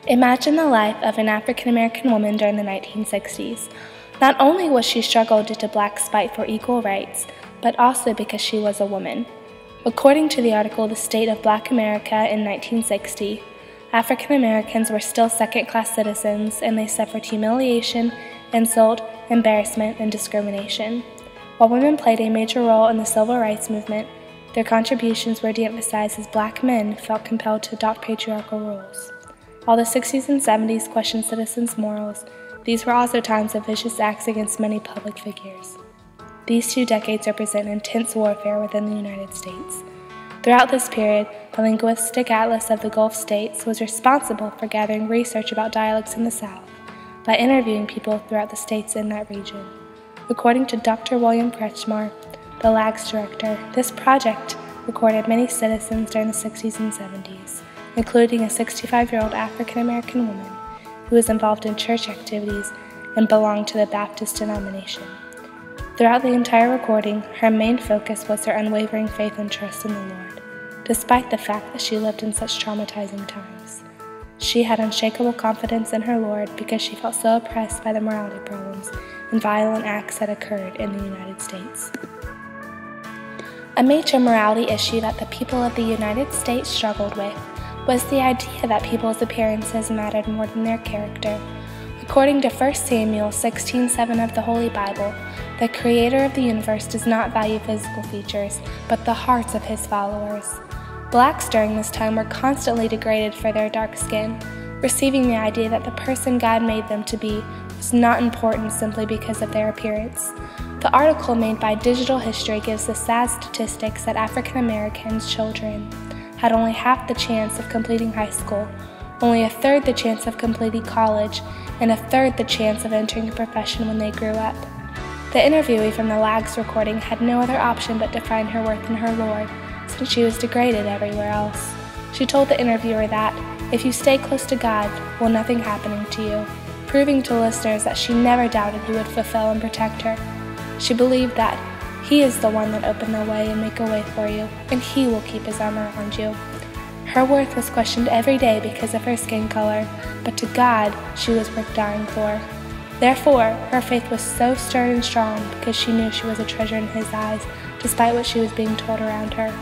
Imagine the life of an African-American woman during the 1960s. Not only was she struggled due to blacks' fight for equal rights, but also because she was a woman. According to the article The State of Black America in 1960, African Americans were still second-class citizens and they suffered humiliation, insult, embarrassment, and discrimination. While women played a major role in the civil rights movement, their contributions were de-emphasized as black men felt compelled to adopt patriarchal roles. While the 60s and 70s questioned citizens' morals, these were also times of vicious acts against many public figures. These 2 decades represent intense warfare within the United States. Throughout this period, the Linguistic Atlas of the Gulf States was responsible for gathering research about dialects in the South by interviewing people throughout the states in that region. According to Dr. William Kretschmar, the LAGS director, this project recorded many citizens during the 60s and 70s, including a 65-year-old African-American woman who was involved in church activities and belonged to the Baptist denomination. Throughout the entire recording, her main focus was her unwavering faith and trust in the Lord, despite the fact that she lived in such traumatizing times. She had unshakable confidence in her Lord because she felt so oppressed by the morality problems and violent acts that occurred in the United States. A major morality issue that the people of the United States struggled with was the idea that people's appearances mattered more than their character. According to 1 Samuel 16:7 of the Holy Bible, the Creator of the universe does not value physical features, but the hearts of His followers. Blacks during this time were constantly degraded for their dark skin, receiving the idea that the person God made them to be was not important simply because of their appearance. The article made by Digital History gives the sad statistics that African American children had only half the chance of completing high school, only a third the chance of completing college, and a third the chance of entering a profession when they grew up. The interviewee from the LAGS recording had no other option but to find her worth in her Lord, since she was degraded everywhere else. She told the interviewer that, if you stay close to God, will nothing happening to you, proving to listeners that she never doubted He would fulfill and protect her. She believed that He is the one that opened the way and make a way for you, and He will keep His arm around you. Her worth was questioned every day because of her skin color, but to God, she was worth dying for. Therefore, her faith was so stern and strong because she knew she was a treasure in His eyes, despite what she was being told around her.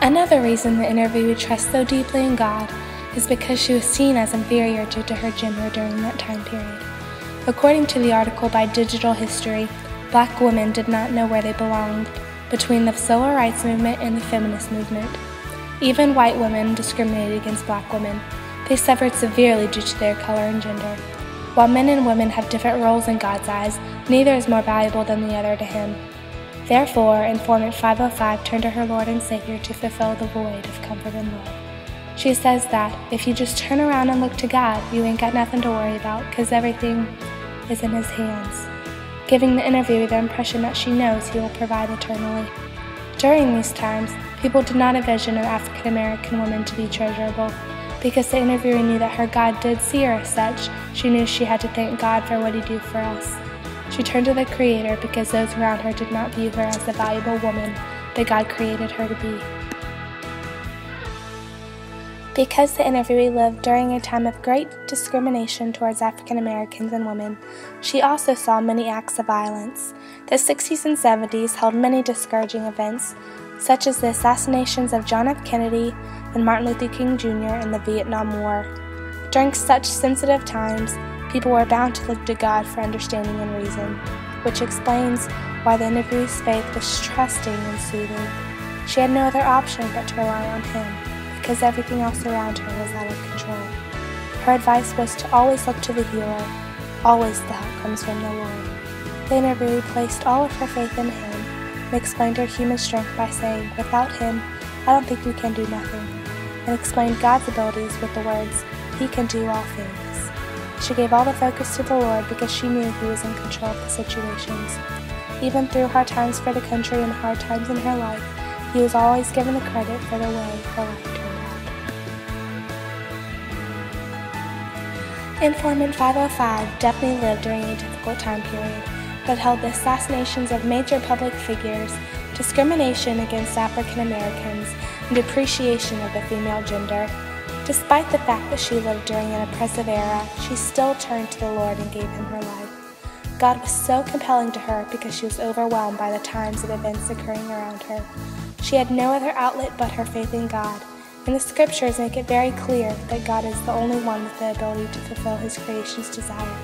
Another reason the interviewee trusts so deeply in God is because she was seen as inferior due to her gender during that time period. According to the article by Digital History, black women did not know where they belonged between the civil rights movement and the feminist movement. Even white women discriminated against black women. They suffered severely due to their color and gender. While men and women have different roles in God's eyes, neither is more valuable than the other to Him. Therefore, Informant 505 turned to her Lord and Savior to fulfill the void of comfort and love. She says that if you just turn around and look to God, you ain't got nothing to worry about because everything is in His hands, giving the interviewer the impression that she knows He will provide eternally. During these times, people did not envision an African American woman to be treasurable. Because the interviewer knew that her God did see her as such, she knew she had to thank God for what He did for us. She turned to the Creator because those around her did not view her as the valuable woman that God created her to be. Because the interviewee lived during a time of great discrimination towards African Americans and women, she also saw many acts of violence. The 60s and 70s held many discouraging events, such as the assassinations of John F. Kennedy and Martin Luther King Jr. in the Vietnam War. During such sensitive times, people were bound to look to God for understanding and reason, which explains why the interviewee's faith was trusting and soothing. She had no other option but to rely on Him, because everything else around her was out of control. Her advice was to always look to the healer. Always the help comes from the Lord. The interviewee placed all of her faith in Him and explained her human strength by saying, "Without Him, I don't think you can do nothing," and explained God's abilities with the words, "He can do all things." She gave all the focus to the Lord because she knew He was in control of the situations. Even through hard times for the country and hard times in her life, He was always given the credit for the way her life turned out. Informant 505 definitely lived during a difficult time period, but held the assassinations of major public figures, discrimination against African Americans, and depreciation of the female gender. Despite the fact that she lived during an oppressive era, she still turned to the Lord and gave him her life. God was so compelling to her because she was overwhelmed by the times and events occurring around her. She had no other outlet but her faith in God, and the scriptures make it very clear that God is the only one with the ability to fulfill his creation's desire.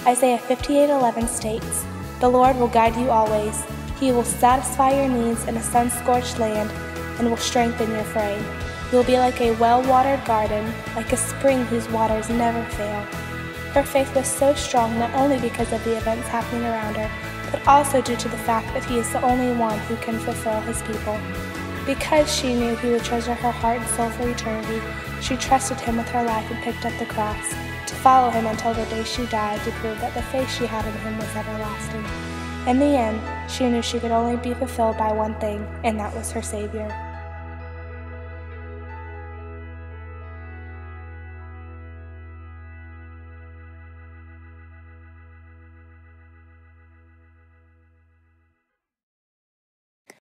Isaiah 58:11 states, "The Lord will guide you always. He will satisfy your needs in a sun-scorched land and will strengthen your frame. You will be like a well-watered garden, like a spring whose waters never fail." Her faith was so strong not only because of the events happening around her, but also due to the fact that he is the only one who can fulfill his people. Because she knew he would treasure her heart and soul for eternity, she trusted him with her life and picked up the cross, to follow him until the day she died to prove that the faith she had in him was everlasting. In the end, she knew she could only be fulfilled by one thing, and that was her Savior.